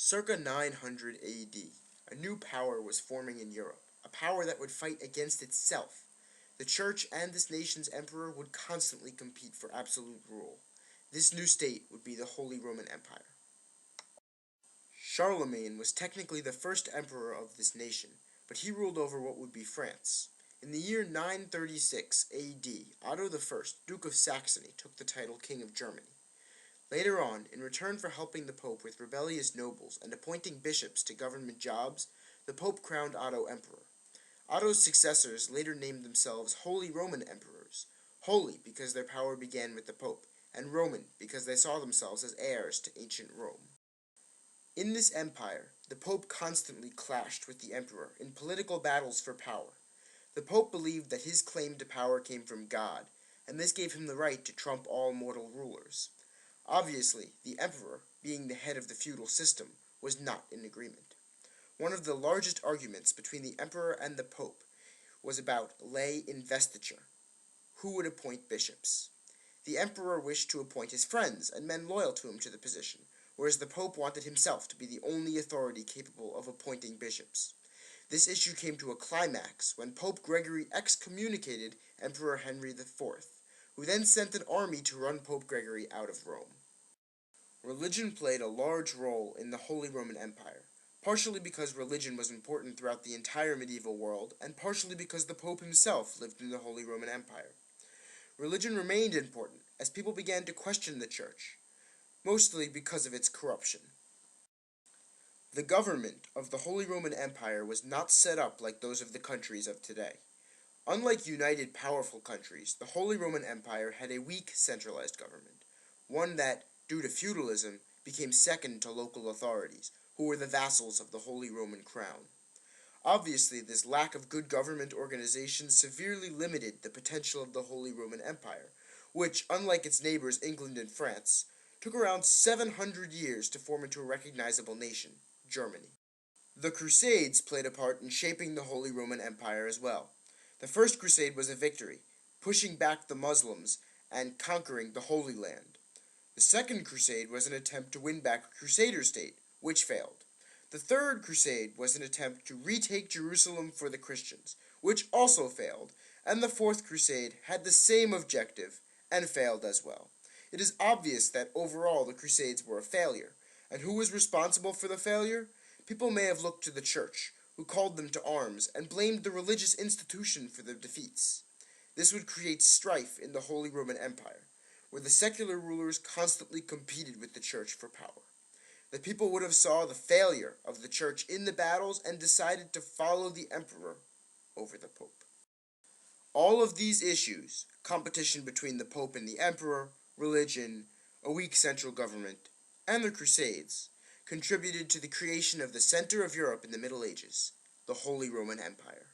Circa 900 AD, a new power was forming in Europe, a power that would fight against itself. The Church and this nation's emperor would constantly compete for absolute rule. This new state would be the Holy Roman Empire. Charlemagne was technically the first emperor of this nation, but he ruled over what would be France. In the year 936 AD, Otto I, Duke of Saxony, took the title King of Germany. Later on, in return for helping the Pope with rebellious nobles and appointing bishops to government jobs, the Pope crowned Otto emperor. Otto's successors later named themselves Holy Roman Emperors, holy because their power began with the Pope, and Roman because they saw themselves as heirs to ancient Rome. In this empire, the Pope constantly clashed with the Emperor in political battles for power. The Pope believed that his claim to power came from God, and this gave him the right to trump all mortal rulers. Obviously, the Emperor, being the head of the feudal system, was not in agreement. One of the largest arguments between the Emperor and the Pope was about lay investiture. Who would appoint bishops? The Emperor wished to appoint his friends and men loyal to him to the position, whereas the Pope wanted himself to be the only authority capable of appointing bishops. This issue came to a climax when Pope Gregory excommunicated Emperor Henry IV, who then sent an army to run Pope Gregory out of Rome. Religion played a large role in the Holy Roman Empire, partially because religion was important throughout the entire medieval world, and partially because the Pope himself lived in the Holy Roman Empire. Religion remained important as people began to question the Church, mostly because of its corruption. The government of the Holy Roman Empire was not set up like those of the countries of today. Unlike united, powerful countries, the Holy Roman Empire had a weak, centralized government, one that, due to feudalism, became second to local authorities, who were the vassals of the Holy Roman Crown. Obviously, this lack of good government organization severely limited the potential of the Holy Roman Empire, which, unlike its neighbors England and France, took around 700 years to form into a recognizable nation, Germany. The Crusades played a part in shaping the Holy Roman Empire as well. The First Crusade was a victory, pushing back the Muslims and conquering the Holy Land. The Second Crusade was an attempt to win back a Crusader state, which failed. The Third Crusade was an attempt to retake Jerusalem for the Christians, which also failed, and the Fourth Crusade had the same objective and failed as well. It is obvious that overall the Crusades were a failure, and who was responsible for the failure? People may have looked to the Church, who called them to arms and blamed the religious institution for their defeats. This would create strife in the Holy Roman Empire, where the secular rulers constantly competed with the Church for power. The people would have saw the failure of the Church in the battles and decided to follow the Emperor over the Pope. All of these issues, competition between the Pope and the Emperor, religion, a weak central government, and the Crusades, contributed to the creation of the center of Europe in the Middle Ages, the Holy Roman Empire.